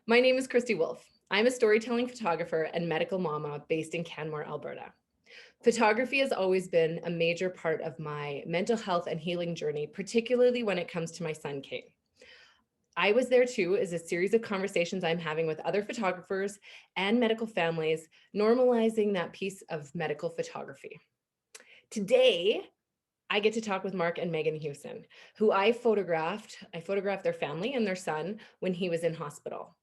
My name is Kristy Wolfe. I'm a storytelling photographer and medical mama based in Canmore, Alberta. Photography has always been a major part of my mental health and healing journey, particularly when it comes to my son, Kane. I Was There Too is a series of conversations I'm having with other photographers and medical families, normalizing that piece of medical photography. Today, I get to talk with Mark and Megan Hewson, who I photographed. I photographed their family and their son when he was in hospital.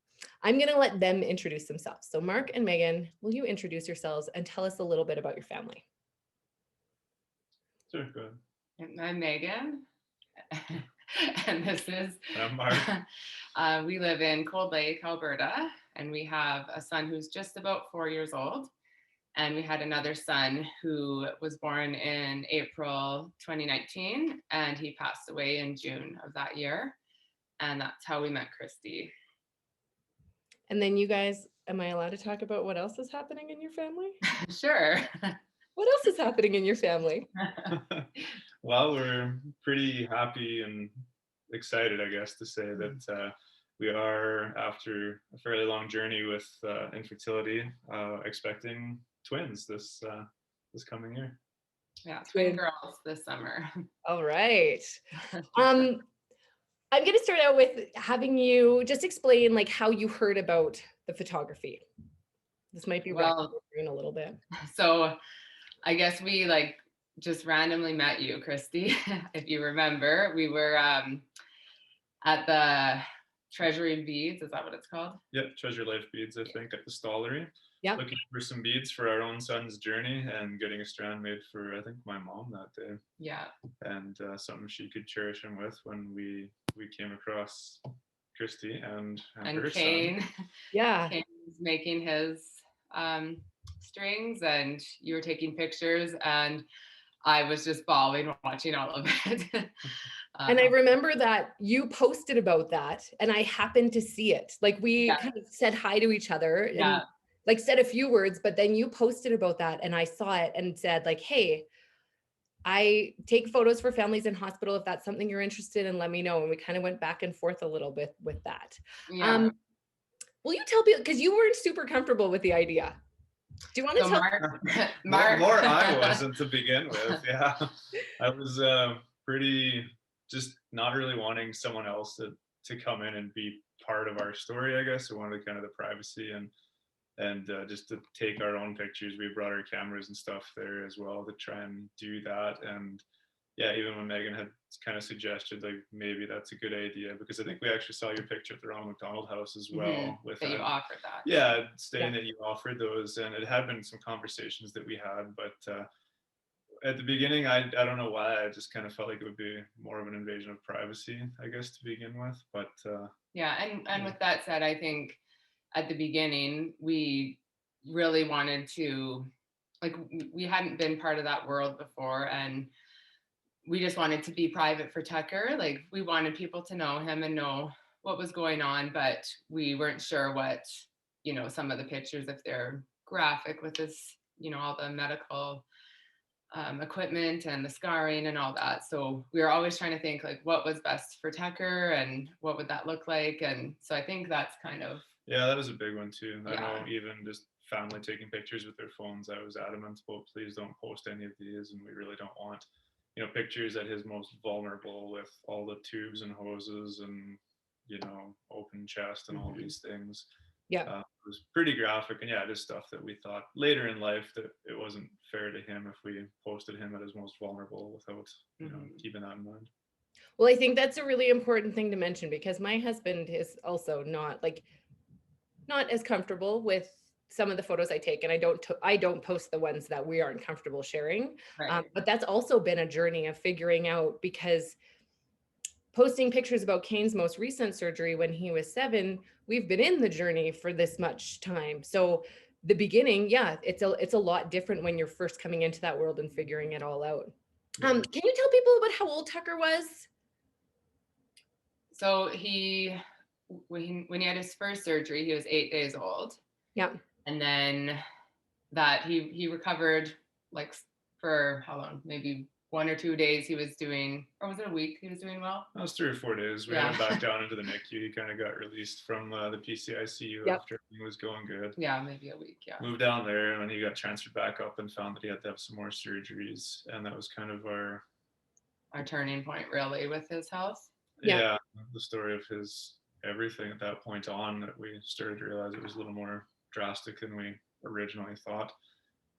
I'm going to let them introduce themselves. So, Mark and Megan, will you introduce yourselves and tell us a little bit about your family? Sure, go ahead. I'm Megan, and this is I'm Mark. we live in Cold Lake, Alberta, and we have a son who's just about 4 years old. And we had another son who was born in April 2019, and he passed away in June of that year. And that's how we met Kristy. And then you guys, am I allowed to talk about what else is happening in your family? Sure. What else is happening in your family? Well, we're pretty happy and excited, I guess, to say that we are, after a fairly long journey with infertility, expecting twins this coming year. Yeah, twin girls this summer. All right. I'm going to start out with having you just explain like how you heard about the photography. This might be racking your brain a little bit. So I guess we just randomly met you, Kristy. If you remember, we were at the Treasury Beads. Is that what it's called? Yep, Treasure Life Beads, I think, at the Stollery. Yeah. Looking for some beads for our own son's journey and getting a strand made for, I think, my mom that day. Yeah. And something she could cherish him with when we came across Kristy and her Kane. son. Yeah. Kane was making his strings, and you were taking pictures, and I was just bawling watching all of it. And I remember that you posted about that, and I happened to see it. Like we kind of said hi to each other and like said a few words, but then you posted about that and I saw it and said like, hey, I take photos for families in hospital. If that's something you're interested in, let me know. And we kind of went back and forth a little bit with that. Yeah. Will you tell people, because you weren't super comfortable with the idea. Do you want to tell Mark? More I wasn't to begin with. Yeah. I was pretty just not really wanting someone else to come in and be part of our story, I guess. We wanted kind of the privacy and just to take our own pictures. We brought our cameras and stuff there as well to try and do that. And yeah, even when Megan had kind of suggested like maybe that's a good idea, because I think we actually saw your picture at the Ronald McDonald House as well. Mm-hmm. With that you offered that. Yeah, saying that you offered those, and it had been some conversations that we had, but at the beginning, I don't know why, I just kind of felt like it would be more of an invasion of privacy, I guess, to begin with. But yeah, and with that said, I think at the beginning we really wanted to, like, we hadn't been part of that world before, and we just wanted to be private for Tucker. Like, we wanted people to know him and know what was going on, but we weren't sure what, some of the pictures, if they're graphic with this, all the medical equipment and the scarring and all that. So we were always trying to think like what was best for Tucker and what would that look like. And so I think that's kind of. Yeah, that was a big one too. Yeah. I know even just family taking pictures with their phones, I was adamant, well, please don't post any of these. And we really don't want, pictures at his most vulnerable with all the tubes and hoses and, open chest and all these things. Yeah. It was pretty graphic, and yeah, just stuff that we thought later in life that it wasn't fair to him if we posted him at his most vulnerable without, keeping that in mind. Well, I think that's a really important thing to mention, because my husband is also not as comfortable with some of the photos I take, and I don't post the ones that we aren't comfortable sharing. Right. But that's also been a journey of figuring out, because posting pictures about Kane's most recent surgery when he was 7, we've been in the journey for this much time. So the beginning, yeah, it's a lot different when you're first coming into that world and figuring it all out. Can you tell people about how old Tucker was? So when he had his first surgery, he was 8 days old. Yeah. And then that he recovered like for how long? Maybe 1 or 2 days he was doing, or was it a week he was doing well? That was 3 or 4 days. We Yeah. had him back down into the NICU. He kind of got released from the PCICU Yep. after everything was going good. Yeah, maybe a week. Yeah. Moved down there, and then he got transferred back up and found that he had to have some more surgeries, and that was kind of our turning point, really, with his health. Yeah. the story of his everything at that point on, that we started to realize it was a little more drastic than we originally thought.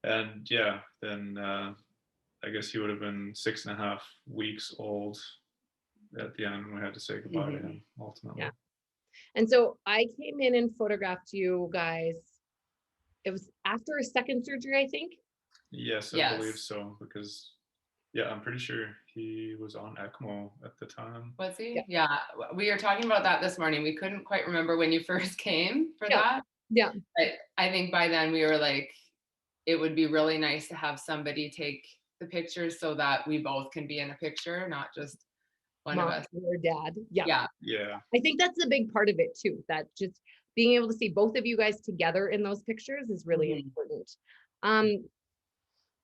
And yeah, then I guess he would have been 6.5 weeks old at the end when we had to say goodbye to him ultimately. Yeah. And so I came in and photographed you guys. It was after a second surgery, I think. Yes, I believe so, because I'm pretty sure he was on ECMO at the time. Was he? Yeah. We were talking about that this morning. We couldn't quite remember when you first came for that. Yeah. But I think by then we were like, it would be really nice to have somebody take the pictures so that we both can be in a picture, not just one Mom of us. or dad. Yeah. I think that's a big part of it too, that just being able to see both of you guys together in those pictures is really important.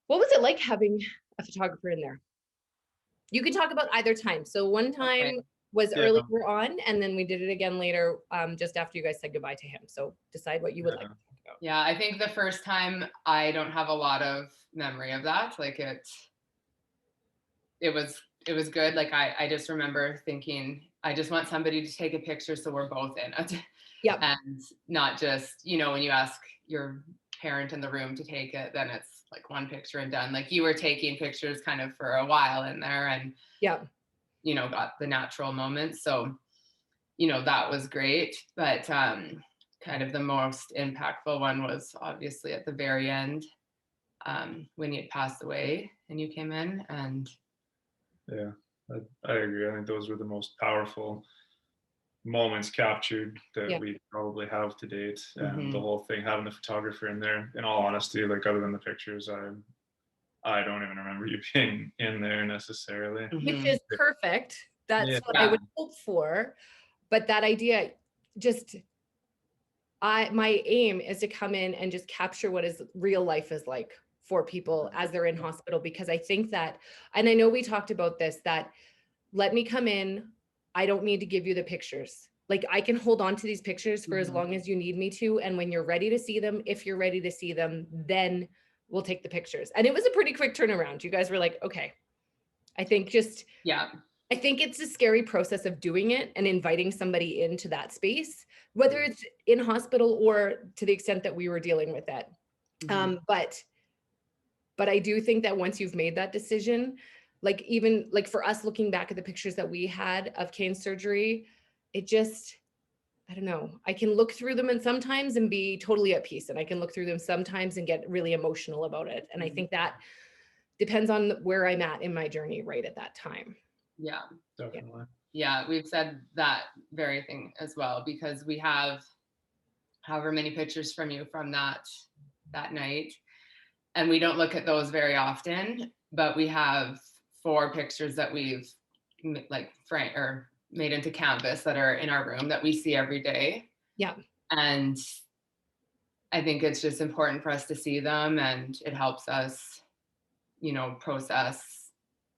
What was it like having a photographer in there? You can talk about either time. So one time was earlier on, and then we did it again later, just after you guys said goodbye to him. So decide what you would like to talk about. Yeah, I think the first time, I don't have a lot of memory of that. Like it was good. Like I just remember thinking, I just want somebody to take a picture so we're both in it. Yeah. And not just, when you ask your parent in the room to take it, then it's like one picture and done. Like you were taking pictures kind of for a while in there, and got the natural moments. So, that was great. But kind of the most impactful one was obviously at the very end, when you had passed away and you came in. And I agree. I think those were the most powerful moments captured that we probably have to date. And the whole thing, having the photographer in there, in all honesty, like other than the pictures, I don't even remember you being in there necessarily. Which is perfect. That's what I would hope for. But that idea, my aim is to come in and just capture what is real life is like for people as they're in hospital, because I think that, and I know we talked about this, that let me come in, I don't need to give you the pictures. Like I can hold on to these pictures for as long as you need me to. And when you're ready to see them, if you're ready to see them, then we'll take the pictures. And it was a pretty quick turnaround. You guys were like, okay. I think I think it's a scary process of doing it and inviting somebody into that space, whether it's in hospital or to the extent that we were dealing with that. But I do think that once you've made that decision, like even like for us looking back at the pictures that we had of Kane's surgery, it just, I don't know, I can look through them and sometimes and be totally at peace. And I can look through them sometimes and get really emotional about it. And I think that depends on where I'm at in my journey right at that time. Yeah, definitely. Yeah, we've said that very thing as well, because we have however many pictures from you from that night. And we don't look at those very often, but we have 4 pictures that we've like framed or made into canvas that are in our room that we see every day. Yeah. And I think it's just important for us to see them, and it helps us, process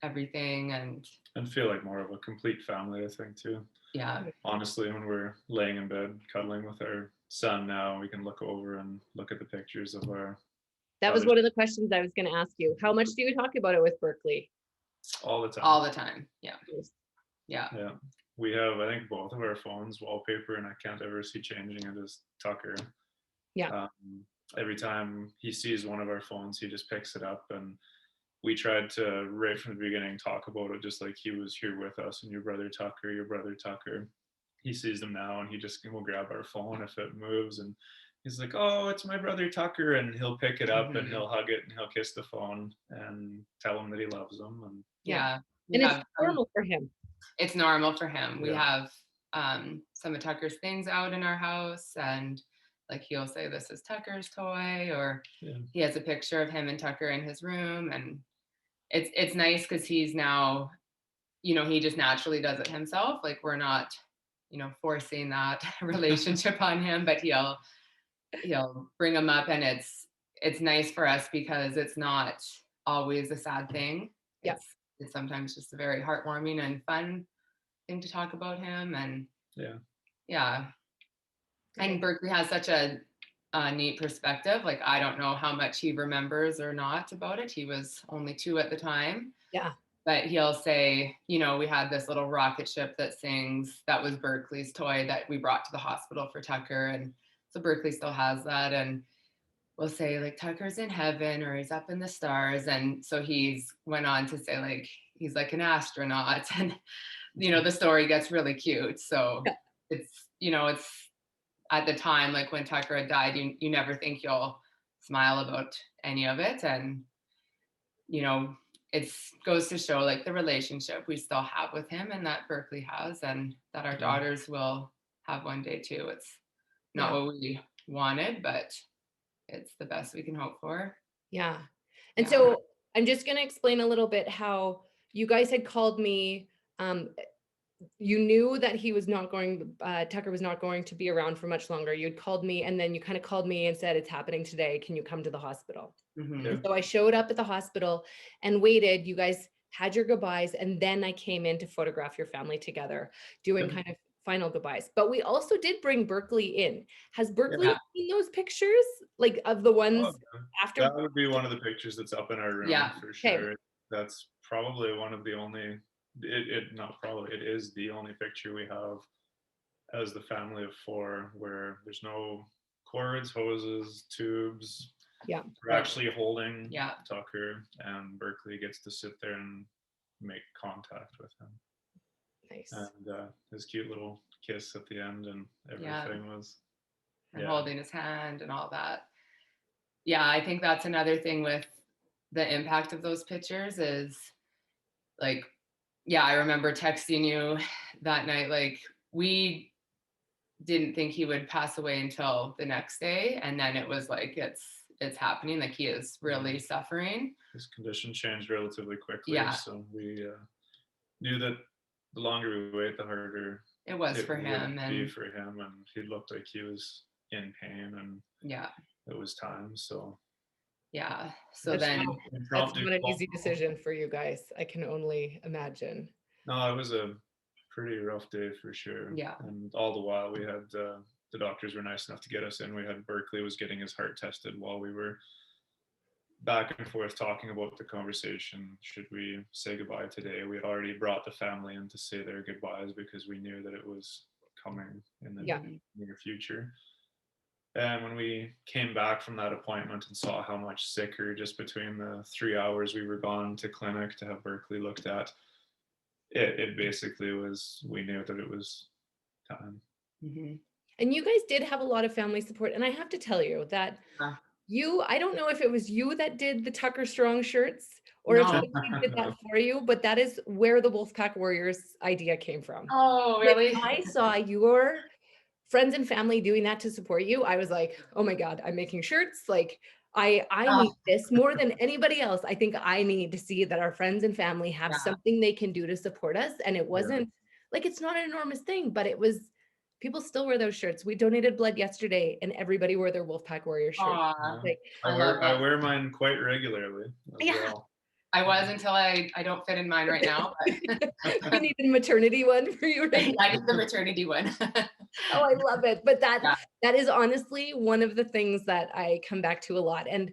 everything and feel like more of a complete family, I think, too. Yeah. Honestly, when we're laying in bed cuddling with our son now, we can look over and look at the pictures of our. That was one of the questions I was going to ask you. How much do you talk about it with Berkeley? All the time. All the time. Yeah. Yeah. We have, I think, both of our phones wallpaper, and I can't ever see changing it as Tucker. Yeah. Every time he sees one of our phones, he just picks it up, and we tried to, right from the beginning, talk about it just like he was here with us, and your brother Tucker. He sees them now, and he just will grab our phone if it moves, and he's like, oh, it's my brother Tucker, and he'll pick it up and he'll hug it and he'll kiss the phone and tell him that he loves him. And and it's normal for him. It's normal for him. We have some of Tucker's things out in our house, and like he'll say, this is Tucker's toy, or he has a picture of him and Tucker in his room. And it's nice because he's now, he just naturally does it himself. Like we're not, forcing that relationship on him, but he'll bring him up, and it's nice for us because it's not always a sad thing. Yeah. it's sometimes just a very heartwarming and fun thing to talk about him. And yeah. And Berkeley has such a neat perspective. Like, I don't know how much he remembers or not about it. He was only 2 at the time. Yeah. But he'll say, you know, we had this little rocket ship that sings. That was Berkeley's toy that we brought to the hospital for Tucker. And so Berkeley still has that. And we'll say, like, Tucker's in heaven or he's up in the stars. And so he's went on to say, like, he's like an astronaut. And, you know, the story gets really cute. So it's, you know, it's at the time, like when Tucker had died, you never think you'll smile about any of it. And, you know, it goes to show like the relationship we still have with him and that Berkeley has and that our daughters will have one day too. It's not what we wanted, but it's the best we can hope for. Yeah. And so I'm just going to explain a little bit how you guys had called me. You knew that he was not going, Tucker was not going to be around for much longer. You'd called me and then you kind of called me and said, it's happening today. Can you come to the hospital? And so I showed up at the hospital and waited. You guys had your goodbyes. And then I came in to photograph your family together, doing kind of final goodbyes. But we also did bring Berkeley in. Has Berkeley seen those pictures? Like of the ones after? That would be one of the pictures that's up in our room for sure. That's probably one of the only, it is the only picture we have as the family of 4 where there's no cords, hoses, tubes. We're actually holding Tucker, and Berkeley gets to sit there and make contact with him. Nice. And his cute little kiss at the end and everything was. And holding his hand and all that. Yeah, I think that's another thing with the impact of those pictures is like, I remember texting you that night, like we didn't think he would pass away until the next day. And then it was like, it's happening, like he is really suffering. His condition changed relatively quickly. So we knew that the longer we wait, the harder it was for him. And he looked like he was in pain and it was time. So so then that's not an easy decision for you guys. I can only imagine. No, it was a pretty rough day for sure. And all the while we had the doctors were nice enough to get us in. We had Berkeley was getting his heart tested while we were back and forth talking about the conversation. Should we say goodbye today? We had already brought the family in to say their goodbyes because we knew that it was coming in the near future. And when we came back from that appointment and saw how much sicker just between the 3 hours we were gone to clinic to have Berkeley looked at, it basically was, we knew that it was time. And you guys did have a lot of family support. And I have to tell you that I don't know if it was you that did the TuckerStrong shirts or if somebody did that for you, but that is where the Wolfe Pack Warriors idea came from. Oh, really? When I saw your friends and family doing that to support you, I was like, oh my God, I'm making shirts. Like I need this more than anybody else. I think I need to see that our friends and family have something they can do to support us. And it wasn't like, it's not an enormous thing, but it was, people still wear those shirts. We donated blood yesterday and everybody wore their Wolfe Pack Warriors shirt. Like, I wear mine quite regularly as well. I was until I don't fit in mine right now. But you need a maternity one for you, right? I need the maternity one. Oh, I love it. But that is honestly one of the things that I come back to a lot. And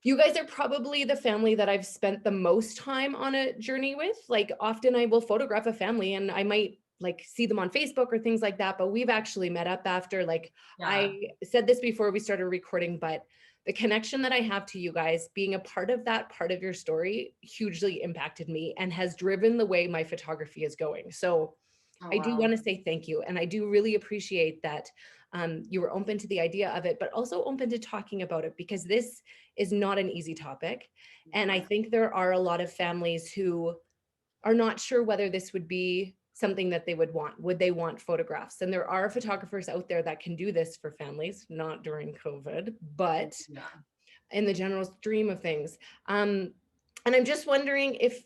you guys are probably the family that I've spent the most time on a journey with. Like often I will photograph a family and I might like see them on Facebook or things like that, but we've actually met up after. Like I said this before we started recording, but the connection that I have to you guys, being a part of that part of your story hugely impacted me and has driven the way my photography is going. So I do want to say thank you. And I do really appreciate that you were open to the idea of it, but also open to talking about it because this is not an easy topic. And I think there are a lot of families who are not sure whether this would be something that they would want. Would they want photographs? And there are photographers out there that can do this for families, not during COVID, but in the general stream of things. And I'm just wondering if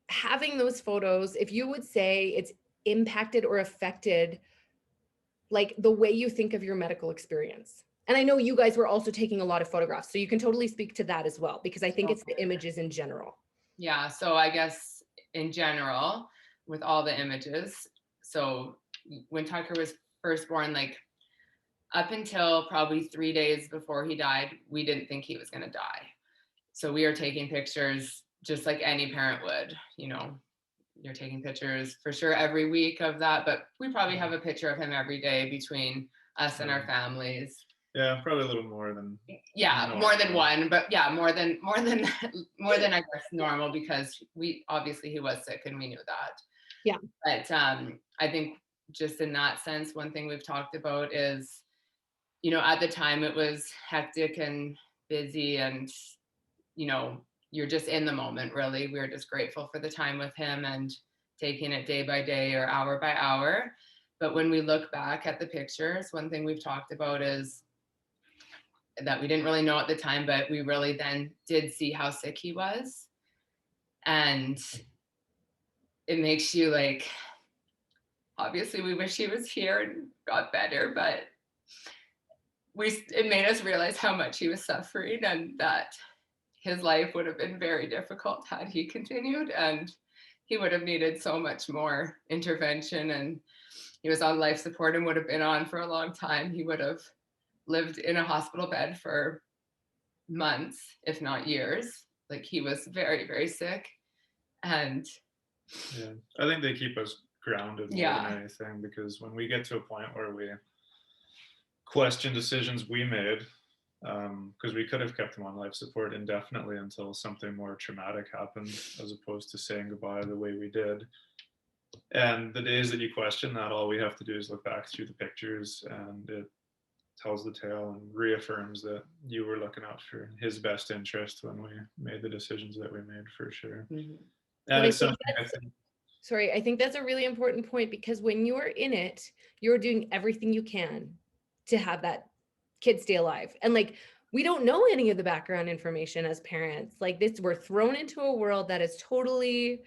having those photos, if you would say it's impacted or affected like the way you think of your medical experience. And I know you guys were also taking a lot of photographs, so you can totally speak to that as well, because I think it's the images in general. Yeah, so I guess in general, with all the images, so when Tucker was first born, like up until probably 3 days before he died, we didn't think he was going to die. So we are taking pictures just like any parent would, you know, you're taking pictures for sure every week of that, but we probably have a picture of him every day between us and our families. Yeah, probably a little more than. Yeah, normal. more than one, but yeah, more than I guess normal, because we obviously he was sick and we knew that. Yeah. But I think just in that sense, one thing we've talked about is, you know, at the time it was hectic and busy, and you know, you're just in the moment, really. We were just grateful for the time with him and taking it day by day or hour by hour. But when we look back at the pictures, one thing we've talked about is that we didn't really know at the time, but we really then did see how sick he was. And it makes you like, obviously we wish he was here and got better, but it made us realize how much he was suffering and that his life would have been very difficult had he continued, and he would have needed so much more intervention, and he was on life support and would have been on for a long time. He would have lived in a hospital bed for months, if not years. Like he was very, very sick. And yeah, I think they keep us grounded more Yeah. than anything, because when we get to a point where we question decisions we made, because we could have kept him on life support indefinitely until something more traumatic happened, as opposed to saying goodbye the way we did. And the days that you question that, all we have to do is look back through the pictures, and it tells the tale and reaffirms that you were looking out for his best interest when we made the decisions that we made, for sure. Mhm. And it's something I think. Sorry, I think that's a really important point, because when you're in it, you're doing everything you can to have that kid stay alive. And like, we don't know any of the background information as parents. Like this, we're thrown into a world that is totally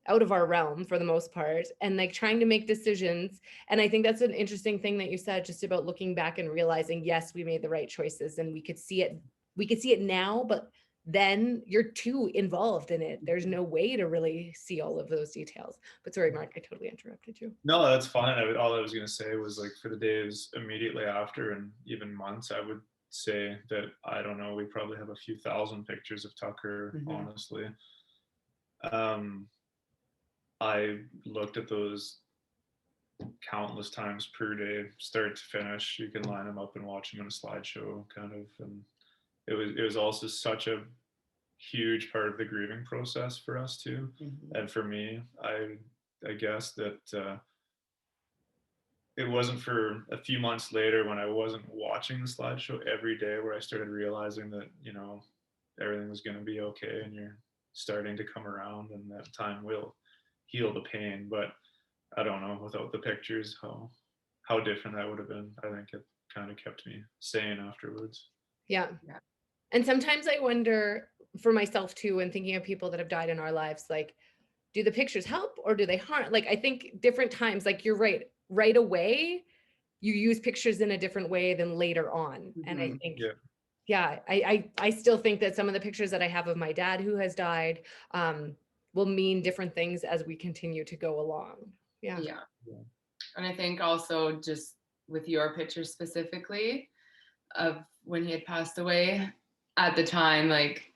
out of our realm for the most part, and like trying to make decisions. And I think that's an interesting thing that you said, just about looking back and realizing, yes, we made the right choices, and we could see it now, but then you're too involved in it. There's no way to really see all of those details. But sorry, Mark, I totally interrupted you. No, that's fine. All I was going to say was, like, for the days immediately after and even months, I would say that, I don't know, we probably have a few thousand pictures of Tucker, honestly. I looked at those countless times per day, start to finish. You can line them up and watch them in a slideshow, kind of. And it was also such a huge part of the grieving process for us too. And for me, I guess that it wasn't for a few months later, when I wasn't watching the slideshow every day, where I started realizing that, you know, everything was going to be okay, and you're starting to come around, and that time will heal the pain. But I don't know, without the pictures, how different that would have been. I think it kind of kept me sane afterwards. Yeah. And sometimes I wonder for myself too, when thinking of people that have died in our lives, like, do the pictures help or do they harm? Like, I think different times, like you're right away, you use pictures in a different way than later on. And I think, I still think that some of the pictures that I have of my dad who has died will mean different things as we continue to go along. Yeah. And I think also, just with your picture specifically of when he had passed away, at the time, like,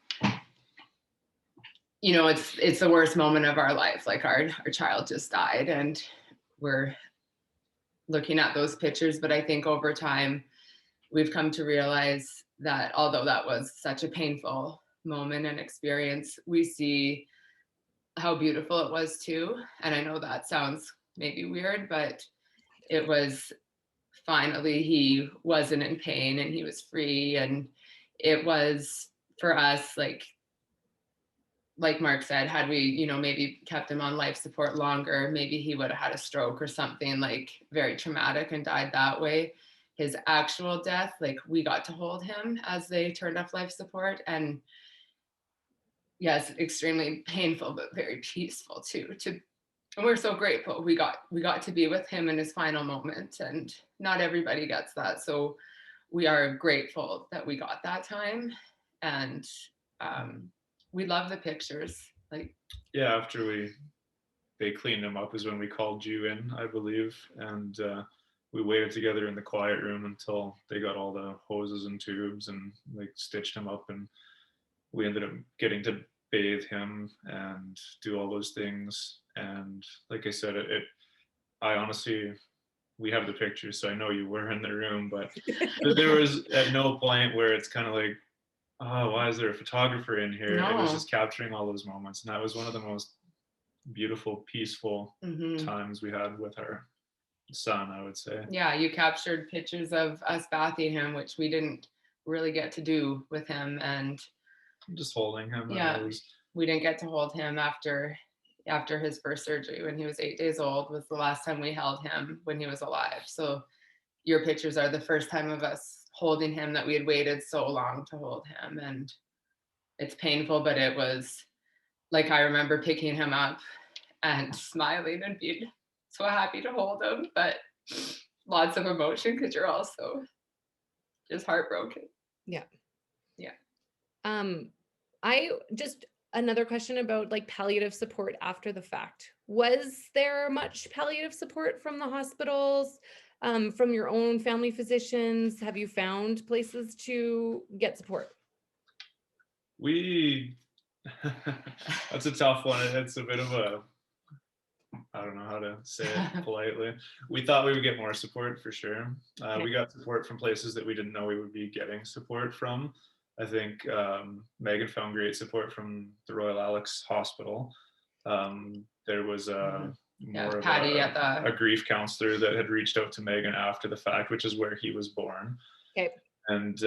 you know, it's the worst moment of our life. Like our child just died, and we're looking at those pictures. But I think over time, we've come to realize that although that was such a painful moment and experience, we see how beautiful it was too. And I know that sounds maybe weird, but it was, finally he wasn't in pain and he was free. And it was, for us, like Mark said, had we, you know, maybe kept him on life support longer, maybe he would have had a stroke or something like very traumatic and died that way. His actual death, like, we got to hold him as they turned off life support, and yes, extremely painful, but very peaceful too. And we're so grateful we got to be with him in his final moment, and not everybody gets that. So we are grateful that we got that time, and we love the pictures. Like, Yeah, after they cleaned him up is when we called you in, I believe, and we waited together in the quiet room until they got all the hoses and tubes and like stitched him up, and we ended up getting to bathe him and do all those things. And like I said, I honestly, we have the pictures, so I know you were in the room, but there was at no point where it's kind of like, oh, why is there a photographer in here? It was no. just capturing all those moments, and that was one of the most beautiful, peaceful times we had with our son, I would say. Yeah, you captured pictures of us bathing him, which we didn't really get to do with him, and just holding him. Yeah, we didn't get to hold him after his first surgery when he was 8 days old. Was the last time we held him when he was alive. So your pictures are the first time of us holding him, that we had waited so long to hold him, and it's painful, but it was like, I remember picking him up and smiling and being so happy to hold him, but lots of emotion because you're also just heartbroken. Yeah. Yeah. I just, another question about like palliative support after the fact. Was there much palliative support from the hospitals, from your own family physicians? Have you found places to get support? That's a tough one. It's a bit of a, I don't know how to say it politely. We thought we would get more support for sure. Okay. We got support from places that we didn't know we would be getting support from. I think Megan found great support from the Royal Alex Hospital. There was more of Patty a grief counselor that had reached out to Megan after the fact, which is where he was born. Okay. And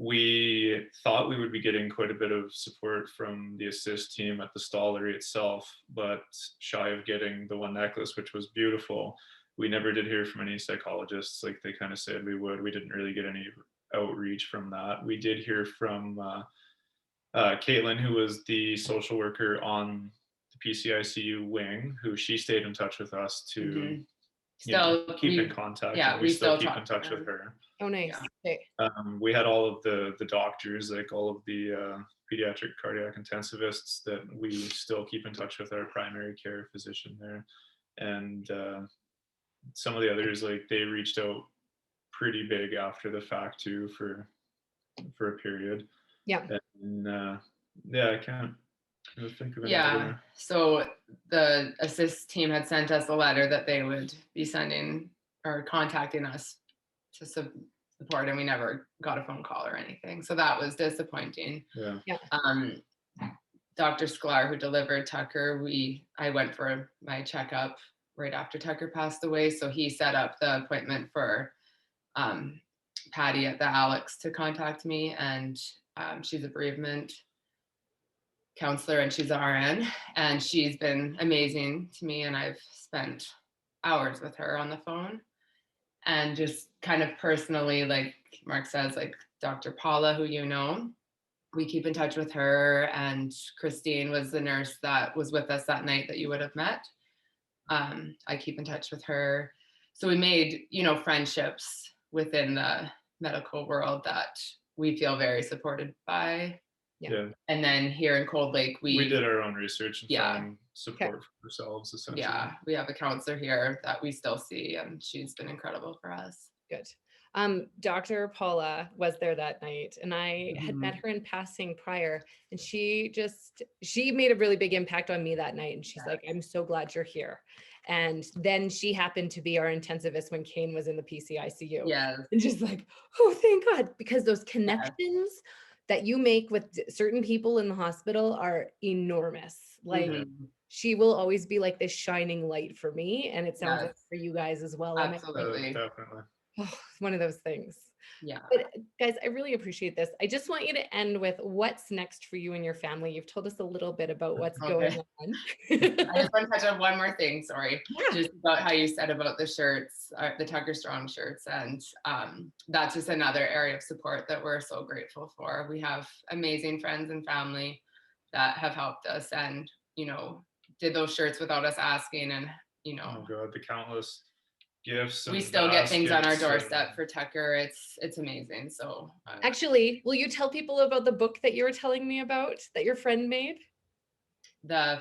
we thought we would be getting quite a bit of support from the assist team at the Stollery itself, but shy of getting the one necklace, which was beautiful, we never did hear from any psychologists like they kind of said we would. We didn't really get any outreach from that. We did hear from Caitlin, who was the social worker on the PCICU wing, who she stayed in touch with us to keep in contact. Yeah, we still keep in touch with her. Oh, nice. Yeah. Okay. We had all of the doctors, like all of the pediatric cardiac intensivists, that we still keep in touch with our primary care physician there. And some of the others, like they reached out pretty big after the fact too for a period. Yeah. And I can't really think of it. Yeah. So the assist team had sent us a letter that they would be sending or contacting us to support, and we never got a phone call or anything. So that was disappointing. Yeah. Dr. Sklar, who delivered Tucker, I went for my checkup right after Tucker passed away. So he set up the appointment for Patty at the Alex to contact me, and she's a bereavement counselor and she's an RN, and she's been amazing to me, and I've spent hours with her on the phone. And just kind of personally, like Mark says, like Dr. Paula, who you know, we keep in touch with her, and Christine was the nurse that was with us that night that you would have met. I keep in touch with her. So we made, friendships within the medical world that we feel very supported by. Yeah. And then here in Cold Lake, we did our own research and found support for ourselves, essentially. Yeah, we have a counselor here that we still see, and she's been incredible for us. Good. Dr. Paula was there that night, and I had met her in passing prior, and she made a really big impact on me that night. And she's like, I'm so glad you're here. And then she happened to be our intensivist when Kane was in the PCICU. Yeah. And just like, oh, thank God, because those connections that you make with certain people in the hospital are enormous. Like she will always be like this shining light for me. And it sounds like for you guys as well. Absolutely. Definitely. Oh, it's one of those things. Yeah. But guys, I really appreciate this. I just want you to end with what's next for you and your family. You've told us a little bit about what's going on. I just want to touch on one more thing. Sorry. Yeah. Just about how you said about the shirts, the TuckerStrong shirts. And that's just another area of support that we're so grateful for. We have amazing friends and family that have helped us and, did those shirts without us asking. And, oh God, the countless gifts. We still get things on our doorstep for Tucker. It's amazing. So actually, will you tell people about the book that you were telling me about that your friend made? the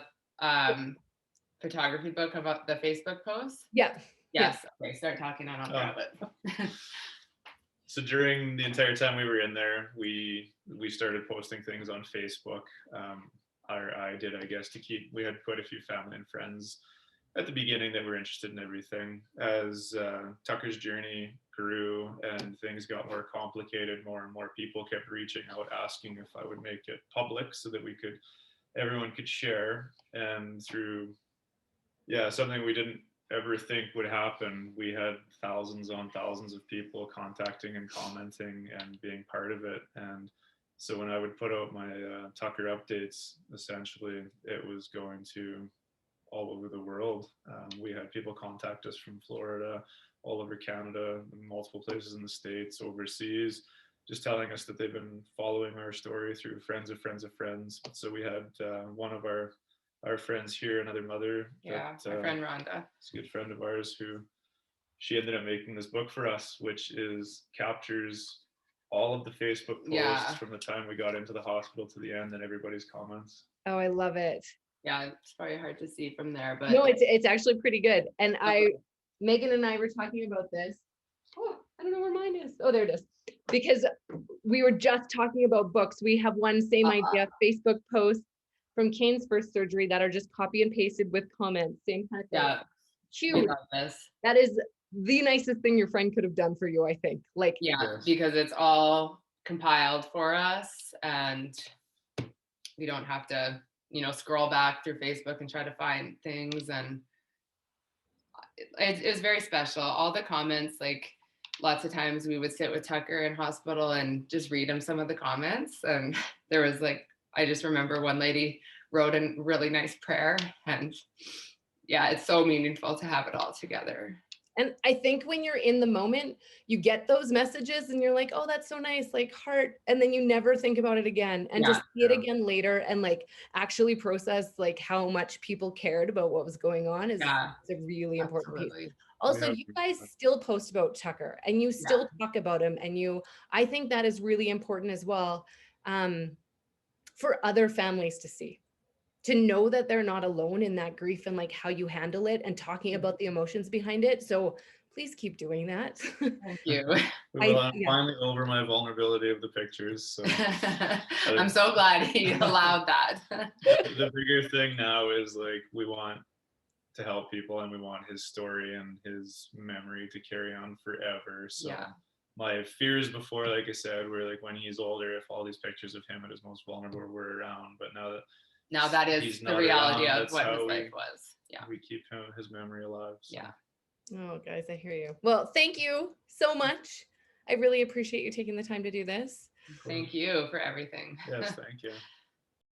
photography book about the Facebook post? Yeah. Yes. Okay, start talking and I'll grab it. So during the entire time we were in there, we started posting things on Facebook. I did, I guess, we had quite a few family and friends at the beginning that were interested in everything. As Tucker's journey grew and things got more complicated, more and more people kept reaching out asking if I would make it public so that everyone could share. And through, something we didn't ever think would happen, we had thousands on thousands of people contacting and commenting and being part of it. And so when I would put out my Tucker updates, essentially it was going to all over the world. We had people contact us from Florida, all over Canada, multiple places in the States, overseas, just telling us that they've been following our story through friends of friends of friends. So we had one of our friends here, another mother. Yeah, my friend Rhonda. It's a good friend of ours she ended up making this book for us, which captures all of the Facebook posts from the time we got into the hospital to the end and everybody's comments. Oh, I love it. Yeah, it's probably hard to see from there, but no, it's actually pretty good. And Megan and I were talking about this. Oh, I don't know where mine is. Oh, there it is. Because we were just talking about books. We have one same idea Facebook post from Kane's first surgery that are just copy and pasted with comments. Same kind of thing. yeah, Cute. That is the nicest thing your friend could have done for you, I think. Like, because it's all compiled for us and we don't have to, scroll back through Facebook and try to find things. And it was very special. All the comments, like lots of times we would sit with Tucker in hospital and just read him some of the comments. And there was I just remember one lady wrote a really nice prayer, and it's so meaningful to have it all together. And I think when you're in the moment, you get those messages and you're like, oh, that's so nice, like heart. And then you never think about it again and just see it again later and actually process how much people cared about what was going on is a really important piece. Also, you guys still post about Tucker and you still talk about him. And I think that is really important as well for other families to see. To know that they're not alone in that grief and how you handle it and talking about the emotions behind it. So please keep doing that. Thank you. Well, I'm finally over my vulnerability of the pictures. So I'm so glad he allowed that. The bigger thing now is we want to help people and we want his story and his memory to carry on forever. So my fears before, like I said, were when he's older, if all these pictures of him at his most vulnerable were around. But now that is the reality of what his life was. Yeah. We keep his memory alive. So. Yeah. Oh, guys, I hear you. Well, thank you so much. I really appreciate you taking the time to do this. Thank you for everything. Yes, thank you.